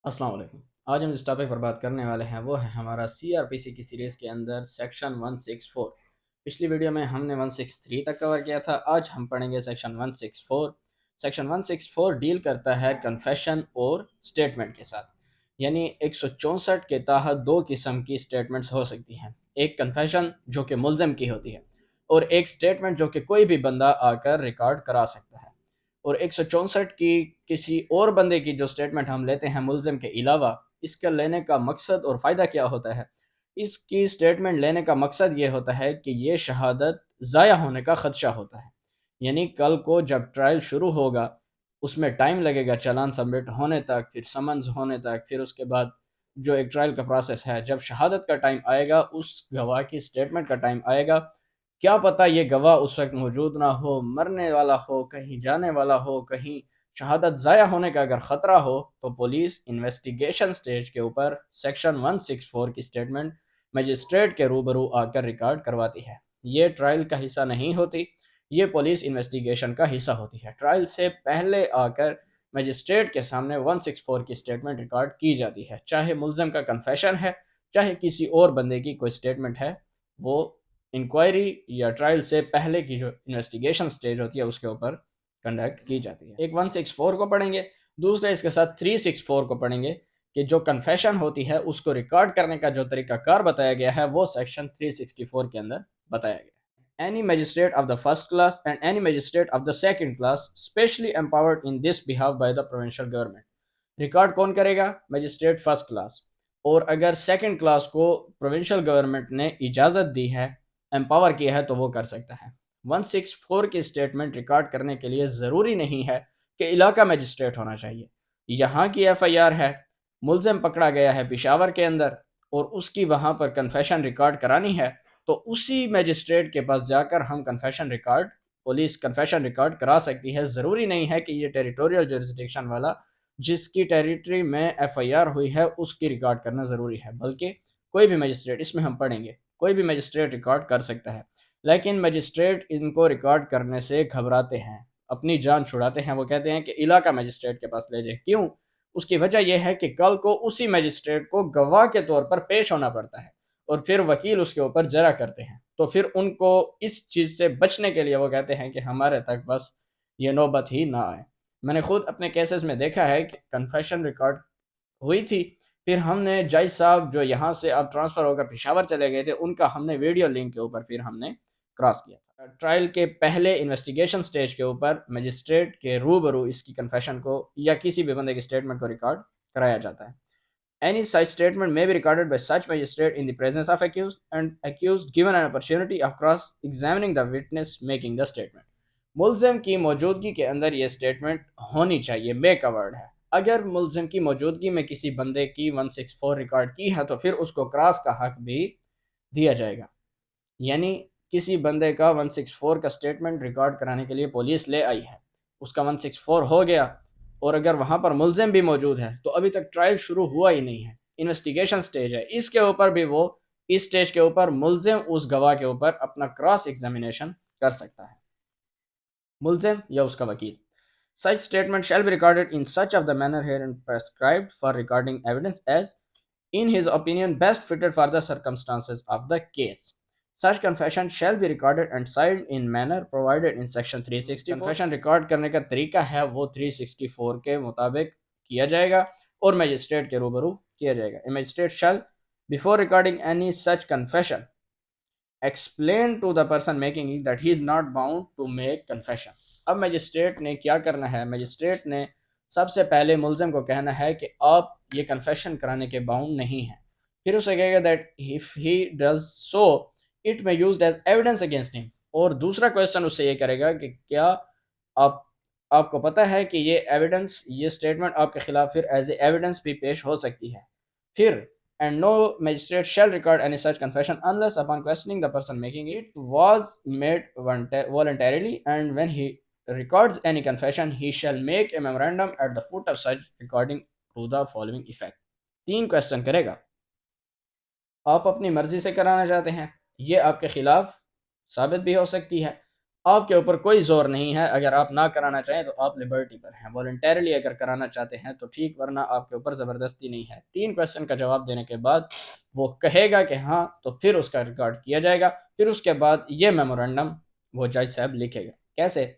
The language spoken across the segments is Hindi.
अस्सलाम वालेकुम। आज हम जिस टॉपिक पर बात करने वाले हैं वो है हमारा सीआरपीसी की सीरीज़ के अंदर सेक्शन 164। पिछली वीडियो में हमने 163 तक कवर किया था। आज हम पढ़ेंगे सेक्शन 164। सेक्शन 164 डील करता है कन्फेशन और स्टेटमेंट के साथ। यानी 164 के तहत दो किस्म की स्टेटमेंट्स हो सकती हैं। एक कन्फेशन जो कि मुल्ज़िम की होती है और एक स्टेटमेंट जो कि कोई भी बंदा आकर रिकॉर्ड करा सकता है। और 164 की किसी और बंदे की जो स्टेटमेंट हम लेते हैं मुल्ज़िम के अलावा, इसका लेने का मकसद और फ़ायदा क्या होता है? इसकी स्टेटमेंट लेने का मकसद ये होता है कि ये शहादत ज़ाया होने का ख़दशा होता है। यानी कल को जब ट्रायल शुरू होगा, उसमें टाइम लगेगा चालान सबमिट होने तक, फिर समन्स होने तक, फिर उसके बाद जो एक ट्रायल का प्रोसेस है, जब शहादत का टाइम आएगा, उस गवाह की स्टेटमेंट का टाइम आएगा, क्या पता ये गवाह उस वक़्त मौजूद ना हो, मरने वाला हो, कहीं जाने वाला हो, कहीं शहादत ज़ाया होने का अगर ख़तरा हो, तो पुलिस इन्वेस्टिगेशन स्टेज के ऊपर सेक्शन 164 की स्टेटमेंट मजिस्ट्रेट के रूबरू आकर रिकॉर्ड करवाती है। ये ट्रायल का हिस्सा नहीं होती, ये पुलिस इन्वेस्टिगेशन का हिस्सा होती है। ट्रायल से पहले आकर मजिस्ट्रेट के सामने 164 की स्टेटमेंट रिकॉर्ड की जाती है। चाहे मुल्ज़िम का कन्फेशन है, चाहे किसी और बंदे की कोई स्टेटमेंट है, वो इंक्वायरी या ट्रायल से पहले की जो इन्वेस्टिगेशन स्टेज होती है उसके ऊपर कंडक्ट की जाती है। एक 164 को पढ़ेंगे, दूसरा इसके साथ 364 को पढ़ेंगे कि जो कन्फेशन होती है उसको रिकॉर्ड करने का जो तरीकाकार बताया गया है वो सेक्शन 364 के अंदर बताया गया है। Any magistrate of the first class and any magistrate of the second class specially empowered in this behalf by the provincial government. Record कौन करेगा? Magistrate first class. और अगर सेकंड क्लास को प्रोविंशियल गवर्नमेंट ने इजाज़त दी है, एम्पावर किया है, तो वो कर सकता है। 164 की स्टेटमेंट रिकॉर्ड करने के लिए ज़रूरी नहीं है कि इलाका मजिस्ट्रेट होना चाहिए। यहाँ की एफआईआर है, मुल्ज़िम पकड़ा गया है पेशावर के अंदर और उसकी वहाँ पर कन्फेशन रिकॉर्ड करानी है, तो उसी मजिस्ट्रेट के पास जाकर हम confession record police confession record करा सकती है। ज़रूरी नहीं है कि ये टेरिटोरियल जुरिस्डिक्शन वाला जिसकी टेरिटरी में एफआईआर हुई है उसकी रिकॉर्ड करना ज़रूरी है, बल्कि कोई भी मजिस्ट्रेट, इसमें हम पढ़ेंगे, कोई भी मजिस्ट्रेट रिकॉर्ड कर सकता है। लेकिन मजिस्ट्रेट इनको रिकॉर्ड करने से घबराते हैं, अपनी जान छुड़ाते हैं। वो कहते हैं कि इलाका मजिस्ट्रेट के पास ले जाएं। क्यों? उसकी वजह यह है कि कल को उसी मजिस्ट्रेट को गवाह के तौर पर पेश होना पड़ता है और फिर वकील उसके ऊपर जरा करते हैं, तो फिर उनको इस चीज़ से बचने के लिए वो कहते हैं कि हमारे तक बस ये नौबत ही ना आए। मैंने खुद अपने केसेस में देखा है कि कन्फेशन रिकॉर्ड हुई थी, फिर हमने जज साहब जो यहाँ से अब ट्रांसफ़र होकर पेशावर चले गए थे, उनका हमने वीडियो लिंक के ऊपर फिर हमने क्रॉस किया था। ट्रायल के पहले इन्वेस्टिगेशन स्टेज के ऊपर मजिस्ट्रेट के रूबरू इसकी कन्फेशन को या किसी भी बंदे की स्टेटमेंट को रिकॉर्ड कराया जाता है। Any such statement may be recorded by such magistrate in the presence of accused and accused given an opportunity of cross-examining the witness making the statement. मुल्ज़िम की मौजूदगी के अंदर ये स्टेटमेंट होनी चाहिए, मे का वर्ड है। अगर मुल्ज़िम की मौजूदगी में किसी बंदे की 164 रिकॉर्ड की है तो फिर उसको क्रॉस का हक भी दिया जाएगा। यानी किसी बंदे का 164 का स्टेटमेंट रिकॉर्ड कराने के लिए पुलिस ले आई है, उसका 164 हो गया और अगर वहाँ पर मुल्ज़िम भी मौजूद है तो अभी तक ट्रायल शुरू हुआ ही नहीं है, इन्वेस्टिगेशन स्टेज है। इसके ऊपर भी वो इस स्टेज के ऊपर मुल्ज़िम उस गवाह के ऊपर अपना क्रॉस एग्जामिनेशन कर सकता है, मुल्ज़िम या उसका वकील। Such statement shall be recorded in such of the manner herein prescribed for recording evidence as, in his opinion, best fitted for the circumstances of the case. Such confession shall be recorded and signed in manner provided in section 364. Confession record करने का तरीका है वो 364 के मुताबिक किया जाएगा और मजिस्ट्रेट के रूबरू किया जाएगा। A magistrate shall, before recording any such confession, explain to the person making it that he is not bound to make confession. अब मजिस्ट्रेट ने क्या करना है? मजिस्ट्रेट ने सबसे पहले मुल्ज़िम को कहना है कि आप ये कन्फेशन कराने के बाउंड नहीं हैं। फिर उसे कहेगा that if he does so it may used as evidence against him. और दूसरा क्वेश्चन उससे ये करेगा कि क्या आप आपको पता है कि ये एविडेंस, ये स्टेटमेंट आपके खिलाफ फिर एज ए एविडेंस भी पेश हो सकती है। फिर and no magistrate shall record any such confession unless upon questioning the person making it was made voluntarily, and when he records any confession he shall make a memorandum at the foot of such recording to the following effect. 3 question करेगा। आप अपनी मर्जी से कराना चाहते हैं, ये आपके खिलाफ साबित भी हो सकती है। आपके ऊपर कोई जोर नहीं है, अगर आप ना कराना चाहें तो आप लिबर्टी पर हैं। वॉलंटरली अगर कराना चाहते हैं तो ठीक, वरना आपके ऊपर ज़बरदस्ती नहीं है। 3 क्वेश्चन का जवाब देने के बाद वो कहेगा कि हाँ, तो फिर उसका रिकॉर्ड किया जाएगा। फिर उसके बाद ये मेमोरेंडम वो जज साहब लिखेगा। कैसे?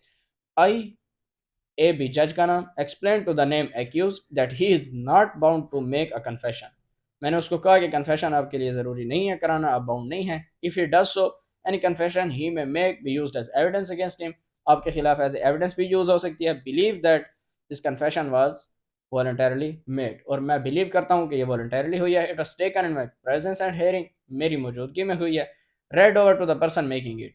आई ए बी, जज का नाम, explain to the name accused that he is not bound to make a confession. मैंने उसको कहा कि कन्फेशन आपके लिए ज़रूरी नहीं है कराना, आप बाउंड नहीं है। If he does so any confession he may make be used as evidence against him, आपके खिलाफ एज एविडेंस भी यूज हो सकती है। Believe that this confession was voluntarily made, और मैं बिलीव करता हूँ कि ये वॉलंटरली हुई है। It was taken in my presence and hearing, मेरी मौजूदगी में हुई है। Read over to the person making it,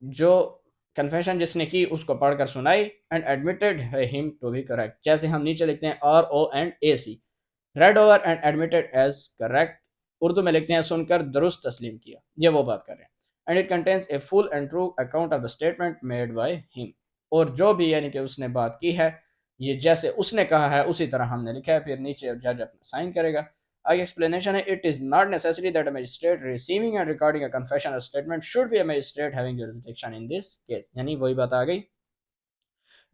जो कन्फेशन जिसने की उसको पढ़कर सुनाई। And admitted him to be correct, जैसे हम नीचे लिखते हैं RONAC, read over and admitted as correct. Urdu में लिखते हैं सुनकर दुरुस्त तस्लीम किया, ये वो बात कर रहे हैं। And it contains a full and true account of the statement made by him, और जो भी यानी कि उसने बात की है, ये जैसे उसने कहा है उसी तरह हमने लिखा है। फिर नीचे जज अपना साइन करेगा। आगे एक्सप्लेनेशन है, it is not necessary that a magistrate receiving and recording a confession और statement should be a magistrate having jurisdiction in this case, यानी वही बात आ गई,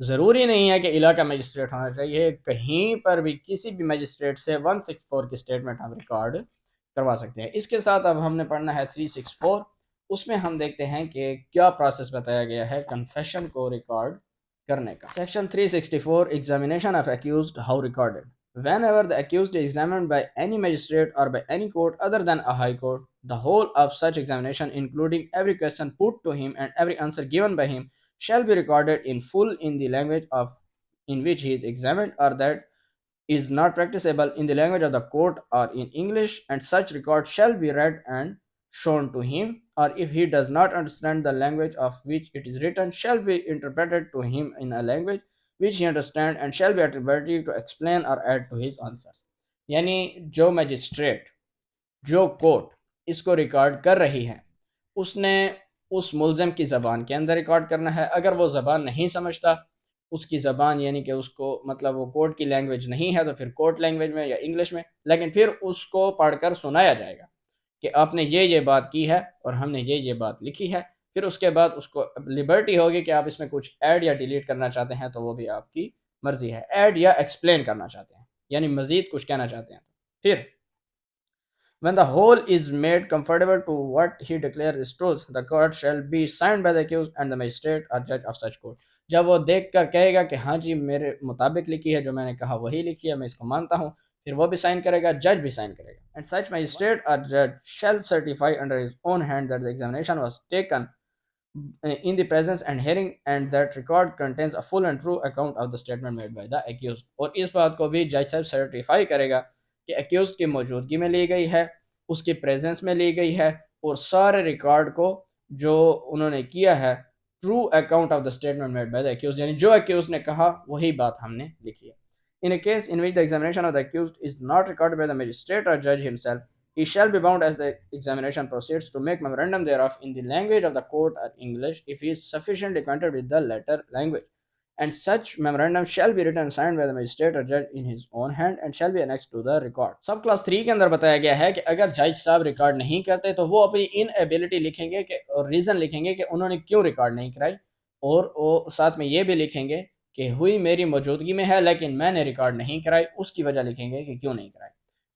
ज़रूरी नहीं है कि इलाका मजिस्ट्रेट होना चाहिए, कहीं पर भी किसी भी मजिस्ट्रेट से 164 की स्टेटमेंट हम रिकॉर्ड करवा सकते हैं। इसके साथ अब हमने पढ़ना है 364। उसमें हम देखते हैं कि क्या प्रोसेस बताया गया है कन्फेशन को रिकॉर्ड करने का। Section 364, examination of accused, how recorded. Whenever the accused is examined by any magistrate or by any court other than a high court, the whole of such examination, including every question put to him and every answer given by him, shall be recorded in full in the language of in which he is examined, or that is not practicable in the language of the court or in English, and such record shall be read and shown to him, or if he does not understand the language of which it is written, shall be interpreted to him in a language which he understands, and shall be at liberty to explain or add to his answers। यानी जो मजिस्ट्रेट, जो कोर्ट इसको रिकॉर्ड कर रही है, उसने उस मुलज़म की ज़बान के अंदर रिकॉर्ड करना है। अगर वो ज़बान नहीं समझता, उसकी ज़बान यानी कि उसको मतलब वो कोर्ट की लैंग्वेज नहीं है, तो फिर कोर्ट लैंग्वेज में या इंग्लिश में, लेकिन फिर उसको पढ़कर सुनाया जाएगा कि आपने ये बात की है और हमने ये बात लिखी है। फिर उसके बाद उसको लिबर्टी होगी कि आप इसमें कुछ ऐड या डिलीट करना चाहते हैं तो वो भी आपकी मर्ज़ी है। ऐड या एक्सप्लेन करना चाहते हैं, यानी मज़ीद कुछ कहना चाहते हैं। फिर when the whole is made comfortable to what he declares is truth, the court shall be signed by the accused and the magistrate or judge of such court। जब वो देख कर कहेगा कि हाँ जी मेरे मुताबिक लिखी है, जो मैंने कहा वही लिखी है, मैं इसको मानता हूँ, फिर वो भी साइन करेगा, जज भी साइन करेगा। एंड सच मजिस्ट्रेट और जज shall certify under his own hand that the examination was taken in the presence and hearing, and that record contains a full and true account of the statement made by the accused। और इस बात को भी जज साहब सर्टिफाई करेगा कि अक्यूज की मौजूदगी में ली गई है, उसकी प्रेजेंस में ली गई है, और सारे रिकॉर्ड को जो उन्होंने किया है, true account of the statement made by the accused, यानी जो अक्यूज ने कहा वही बात हमने लिखी है। इन a case in which the examination of the accused is not recorded by the magistrate or judge himself, he shall be bound as the examination proceeds to make memorandum thereof in the language of the court or English, if he is sufficiently acquainted with the latter language, and such memorandum shall be written and signed by the magistrate or judge in his own hand and shall be annexed to the record। सब क्लास 3 के अंदर बताया गया है कि अगर जज साहब रिकॉर्ड नहीं करते तो वो अपनी इनएबिलिटी लिखेंगे कि, और रीज़न लिखेंगे कि उन्होंने क्यों रिकॉर्ड नहीं कराई, और वो साथ में ये भी लिखेंगे कि हुई मेरी मौजूदगी में है लेकिन मैंने रिकॉर्ड नहीं कराई, उसकी वजह लिखेंगे कि क्यों नहीं कराई,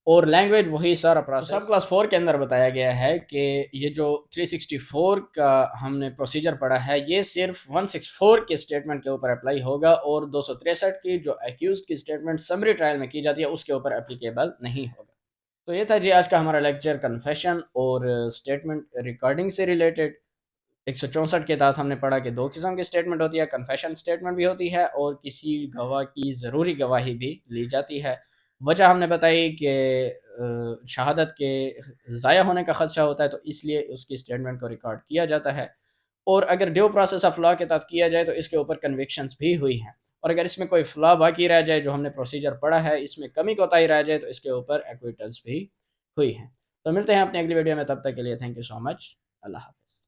और लैंग्वेज वही सारा प्रोसेस। सब क्लास 4 के अंदर बताया गया है कि ये जो 364 का हमने प्रोसीजर पढ़ा है, ये सिर्फ 164 के स्टेटमेंट के ऊपर अप्लाई होगा, और 263 की जो एक्यूज की स्टेटमेंट समरी ट्रायल में की जाती है उसके ऊपर एप्लीकेबल नहीं होगा। तो ये था जी आज का हमारा लेक्चर कन्फेशन और स्टेटमेंट रिकॉर्डिंग से रिलेटेड। 164 के तहत हमने पढ़ा कि दो किस्म की स्टेटमेंट होती है, कन्फेशन स्टेटमेंट भी होती है और किसी गवाह की ज़रूरी गवाही भी ली जाती है। वजह हमने बताई कि शहादत के ज़ाया होने का ख़दशा होता है, तो इसलिए उसकी स्टेटमेंट को रिकॉर्ड किया जाता है। और अगर ड्यू प्रोसेस ऑफ लॉ के तहत किया जाए तो इसके ऊपर कन्विक्शंस भी हुई हैं, और अगर इसमें कोई फ्लॉ बाकी रह जाए, जो हमने प्रोसीजर पढ़ा है इसमें कमी कोताही रह जाए, तो इसके ऊपर एक्विटल्स भी हुई हैं। तो मिलते हैं अपनी अगली वीडियो में, तब तक के लिए थैंक यू सो मच। अल्लाह हाफ़िज़।